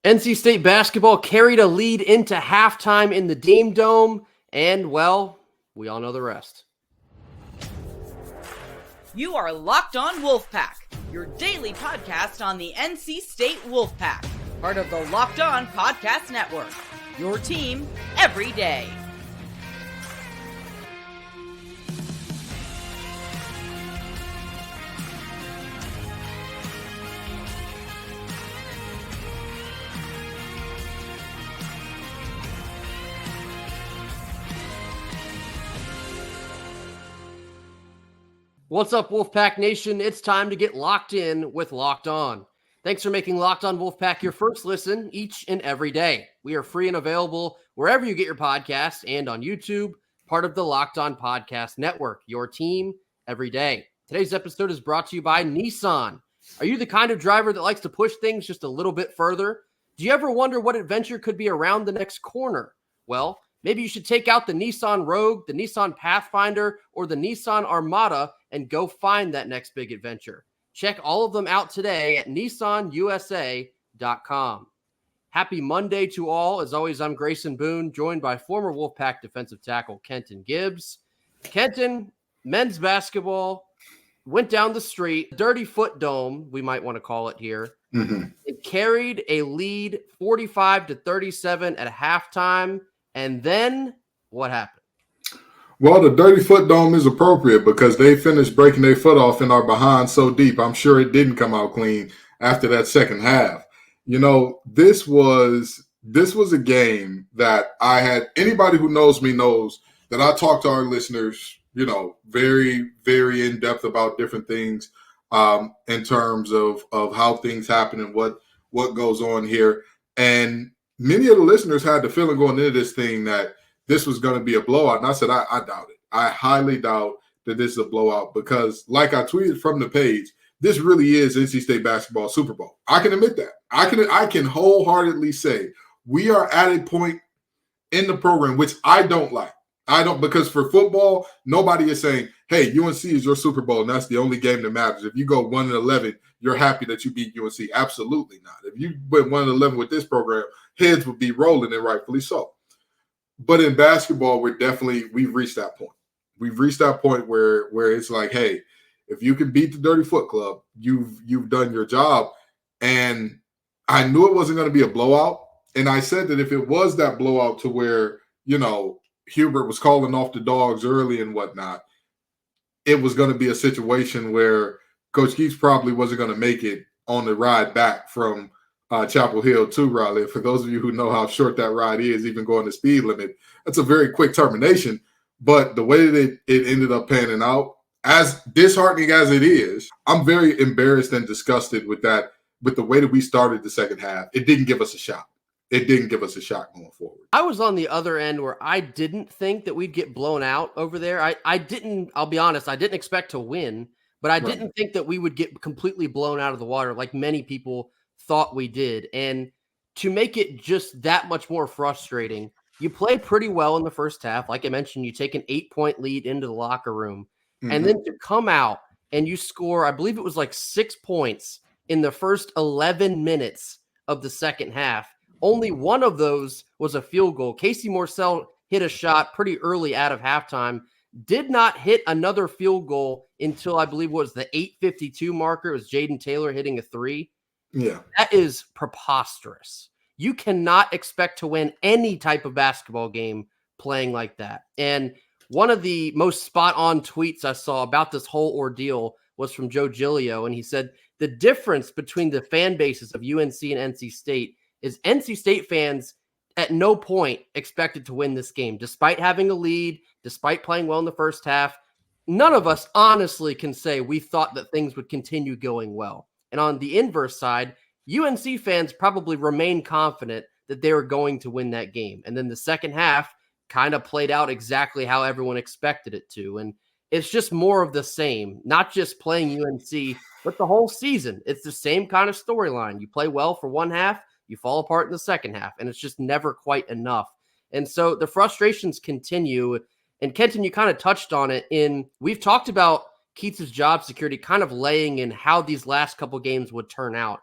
NC State basketball carried a lead into halftime in the Dean Dome, and, well, we all know the rest. You are Locked On Wolfpack, your daily podcast on the NC State Wolfpack, part of the Locked On Podcast Network, your team every day. What's up, Wolfpack Nation? It's time to get locked in with Locked On. Thanks for making Locked On Wolfpack your first listen each and every day. We are free and available wherever you get your podcasts and on YouTube, part of the Locked On Podcast Network, your team every day. Today's episode is brought to you by Nissan. Are you the kind of driver that likes to push things just a little bit further? Do you ever wonder what adventure could be around the next corner? Well, maybe you should take out the Nissan Rogue, the Nissan Pathfinder, or the Nissan Armada and go find that next big adventure. Check all of them out today at nissanusa.com. Happy Monday to all. As always, I'm Grayson Boone, joined by former Wolfpack defensive tackle Kenton Gibbs. Kenton, men's basketball went down the street, Dirty Foot Dome, we might want to call it here. It carried a lead 45-37 at halftime. And then what happened? Well, the Dirty Foot Dome is appropriate because they finished breaking their foot off and are behind so deep. I'm sure it didn't come out clean after that second half. You know, this was a game that I had. Anybody who knows me knows that I talk to our listeners, you know, very, very in depth about different things in terms of how things happen and what goes on here. And many of the listeners had the feeling going into this thing that this was going to be a blowout. And I said, I doubt it. I highly doubt that this is a blowout because, like I tweeted from the page, this really is NC State basketball Super Bowl. I can admit that. I can wholeheartedly say we are at a point in the program which I don't like. Because for football, nobody is saying, hey, UNC is your Super Bowl, and that's the only game that matters. If you go 1-11, you're happy that you beat UNC. Absolutely not. If you went 1-11 with this program, heads would be rolling, and rightfully so. But in basketball, we've reached that point. We've reached that point where it's like, hey, if you can beat the Dirty Foot Club, you've done your job. And I knew it wasn't going to be a blowout. And I said that if it was that blowout to where, you know, Hubert was calling off the dogs early and whatnot, it was going to be a situation where Coach Keats probably wasn't going to make it on the ride back from Chapel Hill to Raleigh. For those of you who know how short that ride is, even going the speed limit, that's a very quick termination. But the way that it ended up panning out, as disheartening as it is, I'm very embarrassed and disgusted with the way that we started the second half. It didn't give us a shot. It didn't give us a shot going forward. I was on the other end where I didn't think that we'd get blown out over there. I'll be honest, I didn't expect to win, but I didn't think that we would get completely blown out of the water like many people thought we did. And to make it just that much more frustrating, you play pretty well in the first half. Like I mentioned, you take an 8-point lead into the locker room. And then to come out and you score, I believe it was like 6 points in the first 11 minutes of the second half. Only one of those was a field goal. Casey Morsell hit a shot pretty early out of halftime, did not hit another field goal until I believe it was the 8:52 marker. It was Jaden Taylor hitting a three. Yeah. That is preposterous. You cannot expect to win any type of basketball game playing like that. And one of the most spot-on tweets I saw about this whole ordeal was from Joe Giglio, and he said the difference between the fan bases of UNC and NC State is NC State fans at no point expected to win this game, despite having a lead, despite playing well in the first half. None of us honestly can say we thought that things would continue going well. And on the inverse side, UNC fans probably remain confident that they were going to win that game. And then the second half kind of played out exactly how everyone expected it to. And it's just more of the same, not just playing UNC, but the whole season. It's the same kind of storyline. You play well for one half, you fall apart in the second half, and it's just never quite enough. And so the frustrations continue. And Kenton, you kind of touched on it we've talked about Keats' job security kind of laying in how these last couple games would turn out.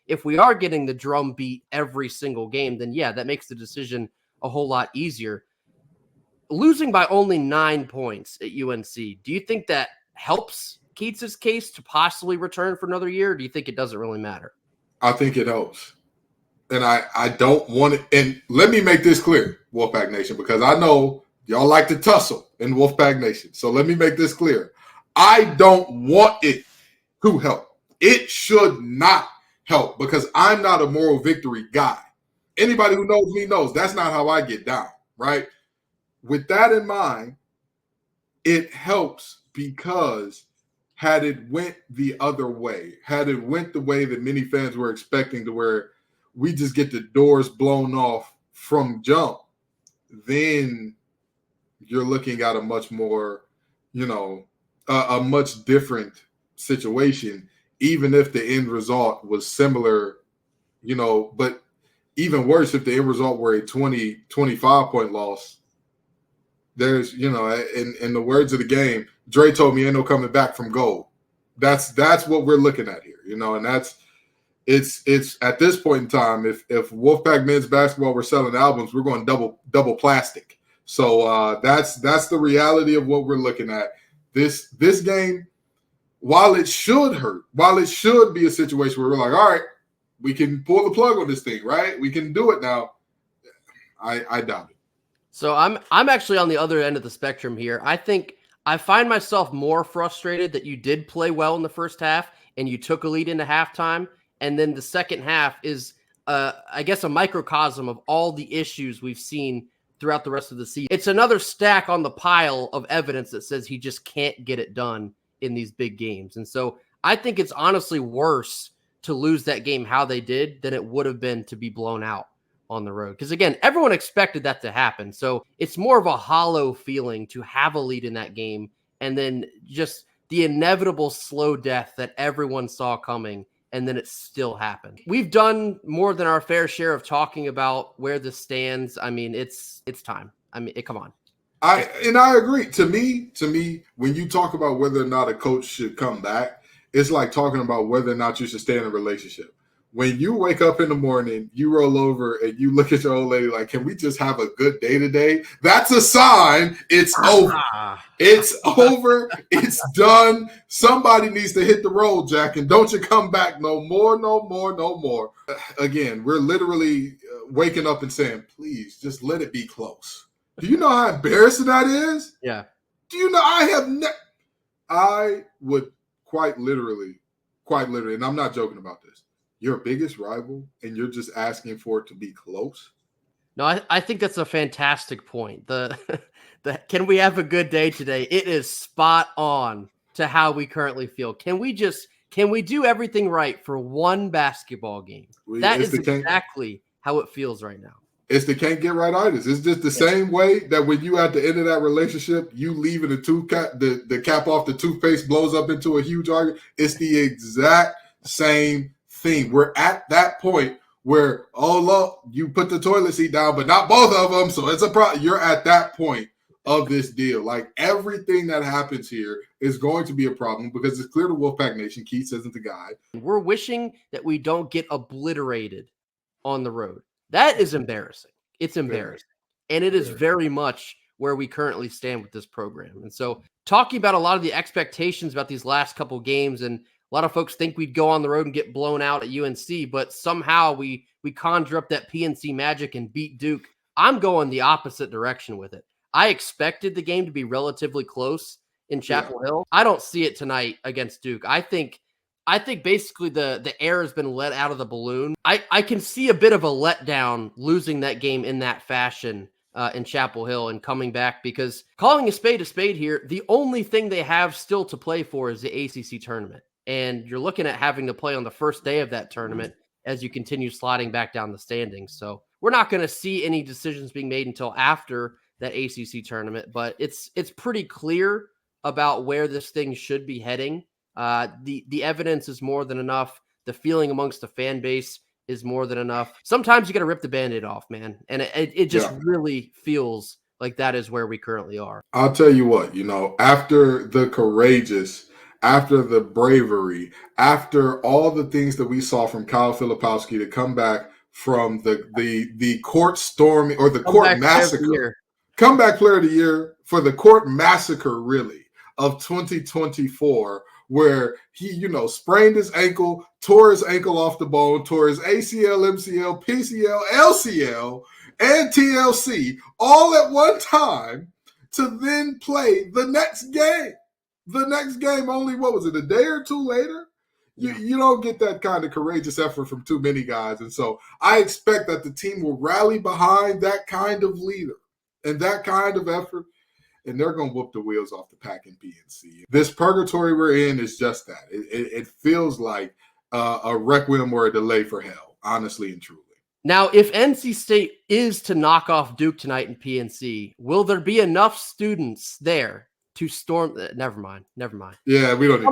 if we are getting the drum beat every single game, then yeah, that makes the decision a whole lot easier. Losing by only 9 points at UNC, do you think that helps Keats' case to possibly return for another year? Or do you think it doesn't really matter? I think it helps. And I don't want it. And let me make this clear, Wolfpack Nation, because I know y'all like to tussle in Wolfpack Nation. So let me make this clear. I don't want it to help. It should not help because I'm not a moral victory guy. Anybody who knows me knows that's not how I get down, right? With that in mind, it helps because had it went the other way, had it went the way that many fans were expecting, to where we just get the doors blown off from jump, then you're looking at a much more, a much different situation, even if the end result was similar, but even worse if the end result were a 20, 25-point loss. There's, in the words of the game, Dre told me ain't no coming back from gold. That's what we're looking at here, and that's it's at this point in time, if Wolfpack men's basketball were selling albums, we're going double plastic. So that's the reality of what we're looking at. This game, while it should hurt, while it should be a situation where we're like, all right, we can pull the plug on this thing, right? We can do it now. I doubt it. So I'm actually on the other end of the spectrum here. I think I find myself more frustrated that you did play well in the first half and you took a lead into halftime, and then the second half is, I guess, a microcosm of all the issues we've seen throughout the rest of the season. It's another stack on the pile of evidence that says he just can't get it done in these big games. And so I think it's honestly worse to lose that game how they did than it would have been to be blown out on the road. Because again, everyone expected that to happen. So it's more of a hollow feeling to have a lead in that game and then just the inevitable slow death that everyone saw coming, and then it still happened. We've done more than our fair share of talking about where this stands. I mean, it's time. I mean, come on. I agree. To me, when you talk about whether or not a coach should come back, it's like talking about whether or not you should stay in a relationship. When you wake up in the morning, you roll over and you look at your old lady like, can we just have a good day today? That's a sign it's over. It's over. It's done. Somebody needs to hit the road, Jack, and don't you come back no more. Again, we're literally waking up and saying, please, just let it be close. Do you know how embarrassing that is? Yeah. Do you know I would quite literally, and I'm not joking about this, your biggest rival, and you're just asking for it to be close? No, I think that's a fantastic point. The can we have a good day today? It is spot on to how we currently feel. Can we do everything right for one basketball game? That is exactly how it feels right now. It's the can't get right-itis. It's just the same way that when you at the end of that relationship, you leaving the cap off the toothpaste blows up into a huge argument. It's the exact same thing. We're at that point where, oh, look, you put the toilet seat down, but not both of them. So it's a problem. You're at that point of this deal. Like, everything that happens here is going to be a problem because it's clear to Wolfpack Nation, Keats isn't the guy. We're wishing that we don't get obliterated on the road. That is embarrassing. It's embarrassing. And it is very much where we currently stand with this program. And so talking about a lot of the expectations about these last couple games, and a lot of folks think we'd go on the road and get blown out at UNC, but somehow we conjure up that PNC magic and beat Duke. I'm going the opposite direction with it. I expected the game to be relatively close in Chapel Hill. I don't see it tonight against Duke. I think basically the air has been let out of the balloon. I can see a bit of a letdown losing that game in that fashion in Chapel Hill and coming back, because calling a spade here, the only thing they have still to play for is the ACC tournament. And you're looking at having to play on the first day of that tournament as you continue sliding back down the standings. So we're not going to see any decisions being made until after that ACC tournament, but it's pretty clear about where this thing should be heading. The evidence is more than enough. The feeling amongst the fan base is more than enough. Sometimes you got to rip the Band-Aid off, man. And it just really feels like that is where we currently are. I'll tell you what, after the courageous after the bravery, after all the things that we saw from Kyle Filipowski to come back from the court storming or the court massacre, comeback player of the year for the court massacre, really, of 2024, where he, sprained his ankle, tore his ankle off the bone, tore his ACL, MCL, PCL, LCL, and TLC all at one time to then play the next game. The next game only, what was it, a day or two later? You don't get that kind of courageous effort from too many guys. And so I expect that the team will rally behind that kind of leader and that kind of effort, and they're going to whoop the wheels off the Pack in PNC. This purgatory we're in is just that. It feels like a requiem or a delay for hell, honestly and truly. Now, if NC State is to knock off Duke tonight in PNC, will there be enough students there to storm? Never mind. Yeah, we don't need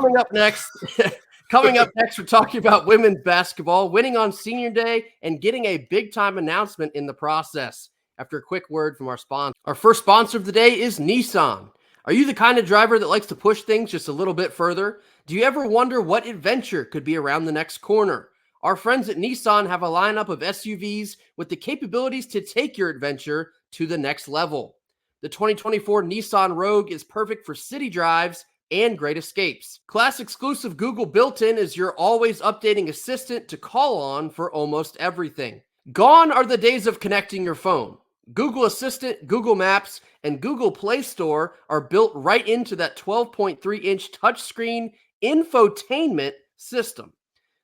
Coming up next, we're talking about women's basketball, winning on senior day and getting a big-time announcement in the process. After a quick word from our sponsor. Our first sponsor of the day is Nissan. Are you the kind of driver that likes to push things just a little bit further? Do you ever wonder what adventure could be around the next corner? Our friends at Nissan have a lineup of SUVs with the capabilities to take your adventure to the next level. The 2024 Nissan Rogue is perfect for city drives and great escapes. Class exclusive Google built-in is your always updating assistant to call on for almost everything. Gone are the days of connecting your phone. Google Assistant, Google Maps, and Google Play Store are built right into that 12.3-inch touchscreen infotainment system.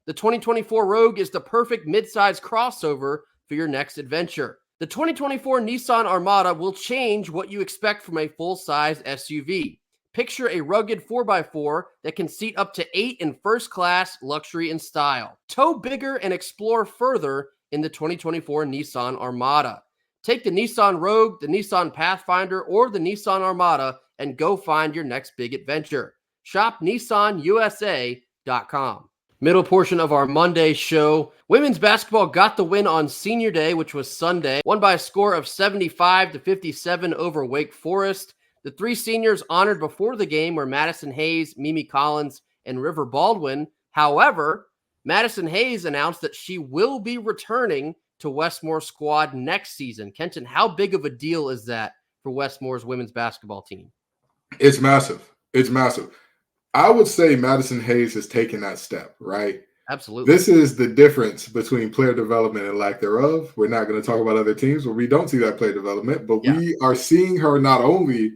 The 2024 Rogue is the perfect midsize crossover for your next adventure. The 2024 Nissan Armada will change what you expect from a full-size SUV. Picture a rugged 4x4 that can seat up to 8 in first-class luxury and style. Tow bigger and explore further in the 2024 Nissan Armada. Take the Nissan Rogue, the Nissan Pathfinder, or the Nissan Armada and go find your next big adventure. Shop NissanUSA.com. Middle portion of our Monday show. Women's basketball got the win on senior day, which was Sunday. Won by a score of 75-57 over Wake Forest. The three seniors honored before the game were Madison Hayes, Mimi Collins, and River Baldwin. However, Madison Hayes announced that she will be returning to Westmore's squad next season. Kenton, how big of a deal is that for Westmore's women's basketball team? It's massive. It's massive. I would say Madison Hayes has taken that step, right? Absolutely. This is the difference between player development and lack thereof. We're not going to talk about other teams where we don't see that player development, but we are seeing her not only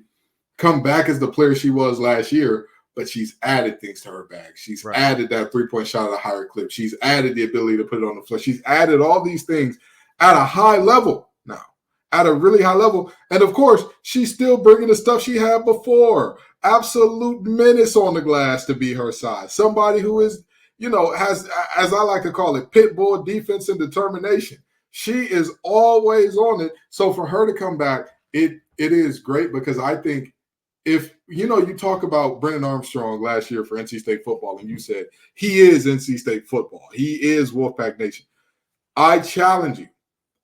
come back as the player she was last year, but she's added things to her bag. She's added that three-point shot at a higher clip. She's added the ability to put it on the floor. She's added all these things at a high level now, at a really high level. And, of course, she's still bringing the stuff she had before. Absolute menace on the glass to be her size. Somebody who is, has, as I like to call it, pit bull defense and determination. She is always on it. So for her to come back, it is great because I think if, you talk about Brennan Armstrong last year for NC State football, and you said he is NC State football. He is Wolfpack Nation. I challenge you.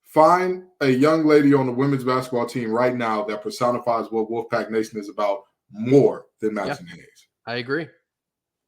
Find a young lady on the women's basketball team right now that personifies what Wolfpack Nation is about more than Madison Hayes. I agree.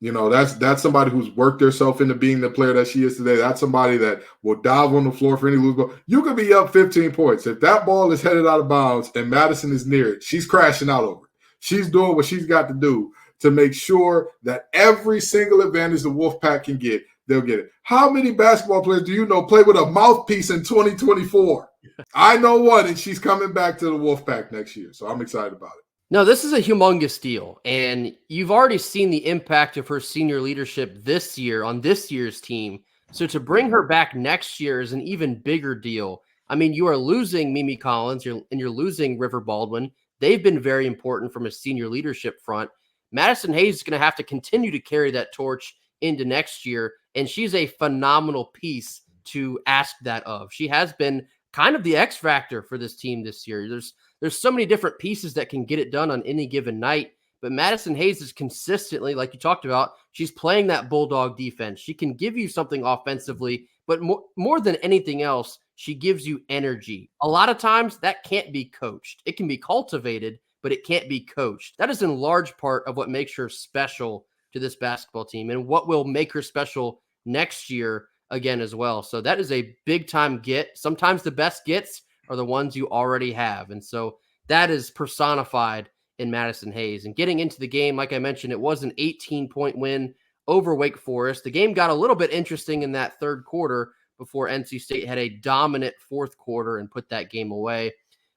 That's somebody who's worked herself into being the player that she is today. That's somebody that will dive on the floor for any loose ball. You could be up 15 points. If that ball is headed out of bounds and Madison is near it, she's crashing out over it. She's doing what she's got to do to make sure that every single advantage the Wolfpack can get, they'll get it. How many basketball players do you know play with a mouthpiece in 2024? I know one, and she's coming back to the Wolfpack next year, so I'm excited about it. No, this is a humongous deal, and you've already seen the impact of her senior leadership this year on this year's team. So to bring her back next year is an even bigger deal. I mean, you are losing Mimi Collins, and you're losing River Baldwin. They've been very important from a senior leadership front. Madison Hayes is going to have to continue to carry that torch into next year, and she's a phenomenal piece to ask that of. She has been kind of the X factor for this team this year. There's so many different pieces that can get it done on any given night, but Madison Hayes is consistently, like you talked about, she's playing that bulldog defense. She can give you something offensively, but more than anything else, she gives you energy. A lot of times that can't be coached. It can be cultivated, but it can't be coached. That is in large part of what makes her special to this basketball team and what will make her special next year again as well. So that is a big time get. Sometimes the best gets are the ones you already have. And so that is personified in Madison Hayes. And getting into the game, like I mentioned, it was an 18-point win over Wake Forest. The game got a little bit interesting in that third quarter before NC State had a dominant fourth quarter and put that game away.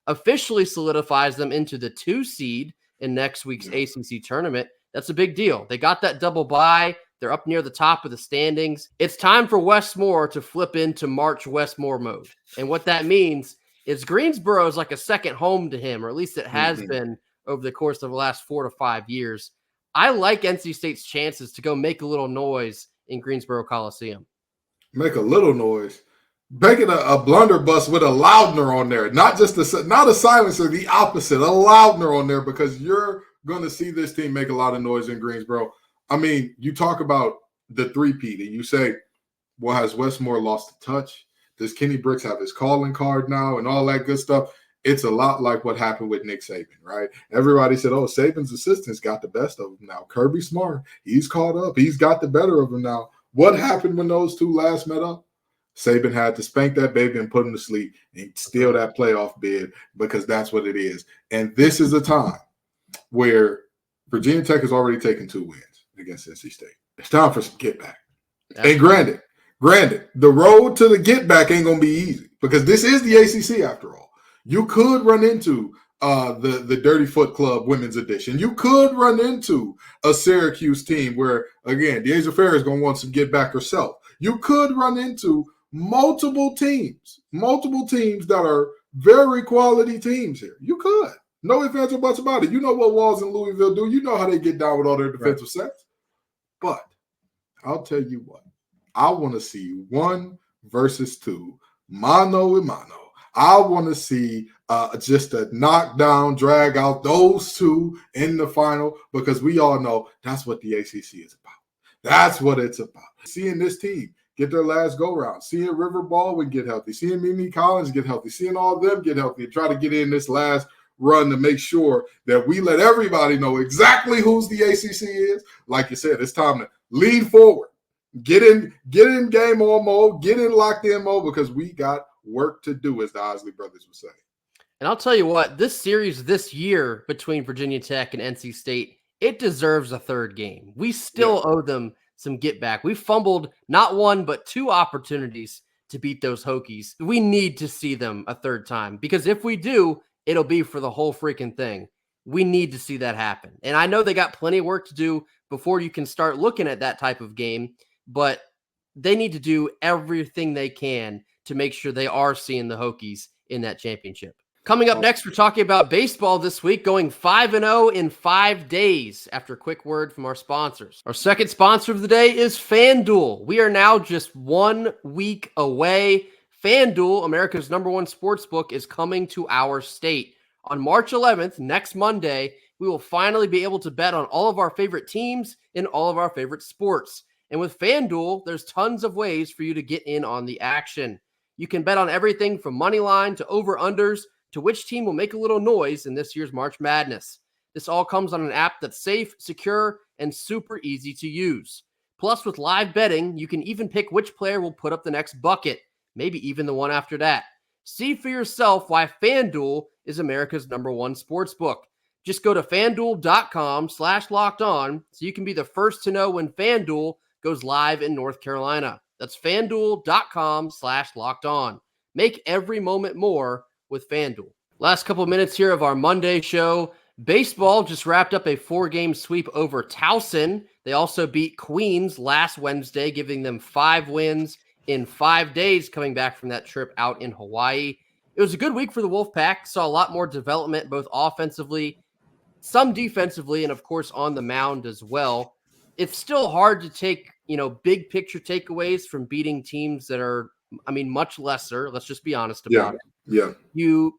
Officially solidifies them into the 2 seed in next week's ACC tournament. That's a big deal. They got that double bye. They're up near the top of the standings. It's time for Westmore to flip into March Westmore mode. And what that means is Greensboro is like a second home to him, or at least it has been over the course of the last 4 to 5 years. I like NC State's chances to go make a little noise in Greensboro Coliseum. Make a little noise. Making a blunderbuss with a Loudner on there. Not a silencer, the opposite. A Loudner on there, because you're going to see this team make a lot of noise in Greensboro. I mean, you talk about the three-peat and you say, well, has Westmore lost the touch? Does Kenny Brooks have his calling card now and all that good stuff? It's a lot like what happened with Nick Saban, right? Everybody said, oh, Saban's assistants got the best of him now. Kirby Smart, he's caught up. He's got the better of him now. What happened when those two last met up? Saban had to spank that baby and put him to sleep and steal that playoff bid, because that's what it is. And this is a time where Virginia Tech has already taken 2 wins against NC State. It's time for some get back. And granted, the road to the get back ain't going to be easy, because this is the ACC after all. You could run into the Dirty Foot Club women's edition. You could run into a Syracuse team where, again, Deasia Fair is going to want some get back herself. You could run into multiple teams that are very quality teams here. You could. No ifs, ands, or buts about it. You know what Walls and Louisville do. You know how they get down with all their defensive sets. But I'll tell you what. I want to see 1 versus 2, mano a mano. I want to see just a knockdown, drag out those 2 in the final, because we all know that's what the ACC is about. That's what it's about. Seeing this team get their last go-round, seeing River Baldwin get healthy, seeing Mimi Collins get healthy, seeing all of them get healthy, and try to get in this last run to make sure that we let everybody know exactly who's the ACC is. Like you said, it's time to lean forward, get in game on mode, get in locked in mode, because we got work to do, as the Osley brothers would say. And I'll tell you what, this series this year between Virginia Tech and NC State, it deserves a third game. We still owe them some get back. We fumbled not 1, but 2 opportunities to beat those Hokies. We need to see them a third time, because if we do, it'll be for the whole freaking thing. We need to see that happen. And I know they got plenty of work to do before you can start looking at that type of game, but they need to do everything they can to make sure they are seeing the Hokies in that championship. Coming up next, we're talking about baseball this week, going 5-0 in 5 days after a quick word from our sponsors. Our second sponsor of the day is FanDuel. We are now just 1 week away. FanDuel, America's #1 sportsbook, is coming to our state. On March 11th, next Monday, we will finally be able to bet on all of our favorite teams in all of our favorite sports. And with FanDuel, there's tons of ways for you to get in on the action. You can bet on everything from money line to over-unders to which team will make a little noise in this year's March Madness. This all comes on an app that's safe, secure, and super easy to use. Plus, with live betting, you can even pick which player will put up the next bucket, maybe even the one after that. See for yourself why FanDuel is America's #1 sportsbook. Just go to FanDuel.com/lockedon so you can be the first to know when FanDuel goes live in North Carolina. That's FanDuel.com/lockedon. Make every moment more with FanDuel. Last couple of minutes here of our Monday show. Baseball just wrapped up a 4-game sweep over Towson. They also beat Queens last Wednesday, giving them 5 wins in 5 days coming back from that trip out in Hawaii. It was a good week for the Wolfpack. Saw a lot more development, both offensively, some defensively, and of course on the mound as well. It's still hard to take, big picture takeaways from beating teams that are, much lesser. Let's just be honest about it. Yeah. You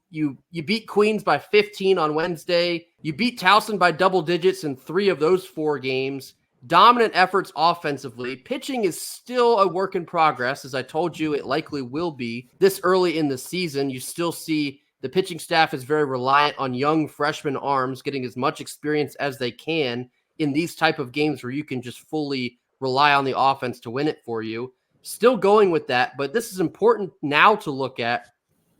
beat Queens by 15 on Wednesday. You beat Towson by double digits in 3 of those 4 games. Dominant efforts offensively. Pitching is still a work in progress. As I told you, it likely will be this early in the season. You still see the pitching staff is very reliant on young freshman arms getting as much experience as they can. in these type of games where you can just fully rely on the offense to win it for you. Still going with that, but this is important now to look at.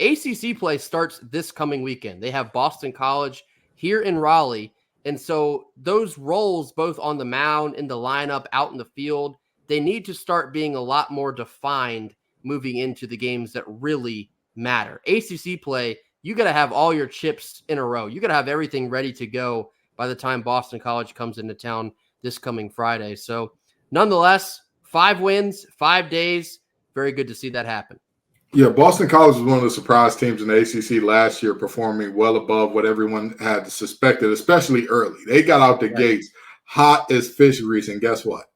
ACC play starts this coming weekend. They have Boston College here in Raleigh. And so those roles, both on the mound, in the lineup, out in the field, they need to start being a lot more defined moving into the games that really matter. ACC play, you got to have all your chips in a row. You got to have everything ready to go by the time Boston College comes into town this coming Friday. So nonetheless, 5 wins, 5 days. Very good to see that happen. Yeah, Boston College was one of the surprise teams in the ACC last year, performing well above what everyone had suspected, especially early. They got out the gates hot as fish grease, and guess what?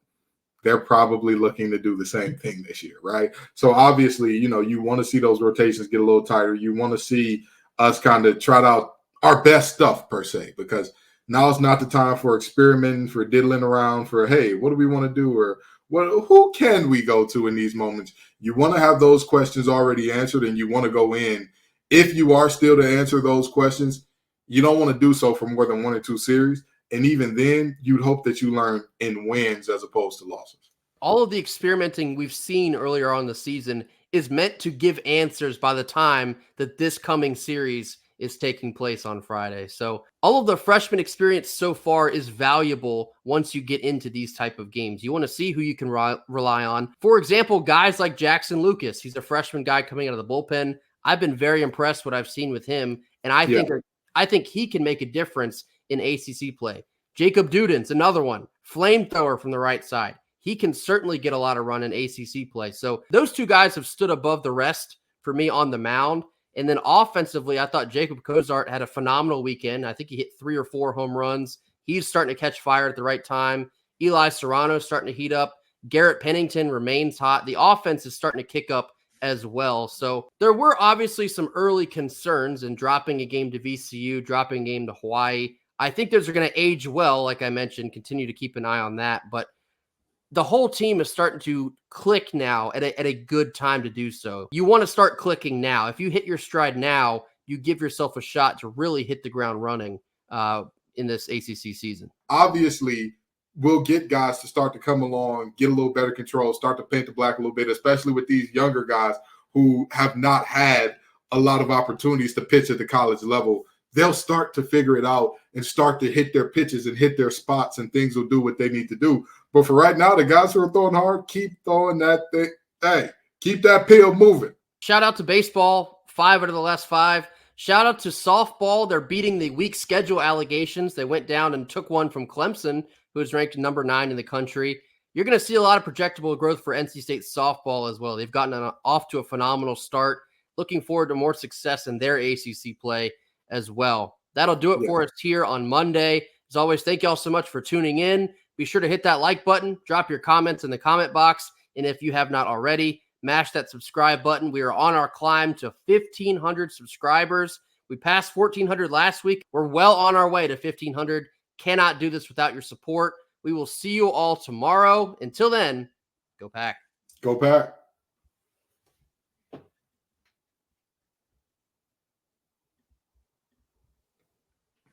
They're probably looking to do the same thing this year, right? So obviously, you want to see those rotations get a little tighter. You want to see us kind of trot out our best stuff, per se, because now it's not the time for experimenting, for diddling around, for, hey, what do we want to do? Or who can we go to in these moments? You want to have those questions already answered, and you want to go in. If you are still to answer those questions, you don't want to do so for more than 1 or 2 series. And even then, you'd hope that you learn in wins as opposed to losses. All of the experimenting we've seen earlier on in the season is meant to give answers by the time that this coming series is taking place on Friday. So all of the freshman experience so far is valuable once you get into these type of games. You want to see who you can rely on. For example, guys like Jackson Lucas. He's a freshman guy coming out of the bullpen. I've been very impressed what I've seen with him, and I think he can make a difference in ACC play. Jacob Duden's another one, flamethrower from the right side. He can certainly get a lot of run in ACC play. So those 2 guys have stood above the rest for me on the mound. And then offensively, I thought Jacob Cozart had a phenomenal weekend. I think he hit 3 or 4 home runs. He's starting to catch fire at the right time. Eli Serrano's starting to heat up. Garrett Pennington remains hot. The offense is starting to kick up as well. So there were obviously some early concerns in dropping a game to VCU, dropping a game to Hawaii. I think those are going to age well, like I mentioned, continue to keep an eye on that. But the whole team is starting to click now at a good time to do so. You want to start clicking now. If you hit your stride now, you give yourself a shot to really hit the ground running in this ACC season. Obviously, we'll get guys to start to come along, get a little better control, start to paint the black a little bit, especially with these younger guys who have not had a lot of opportunities to pitch at the college level. They'll start to figure it out and start to hit their pitches and hit their spots, and things will do what they need to do. But for right now, the guys who are throwing hard, keep throwing that thing. Hey, keep that pill moving. Shout out to baseball, 5 out of the last 5. Shout out to softball. They're beating the weak schedule allegations. They went down and took one from Clemson, who is ranked number 9 in the country. You're going to see a lot of projectable growth for NC State softball as well. They've gotten off to a phenomenal start. Looking forward to more success in their ACC play as well. That'll do it for us here on Monday. As always, thank you all so much for tuning in. Be sure to hit that like button, drop your comments in the comment box, and if you have not already, mash that subscribe button. We are on our climb to 1,500 subscribers. We passed 1,400 last week. We're well on our way to 1,500. Cannot do this without your support. We will see you all tomorrow. Until then, go Pack. Go Pack.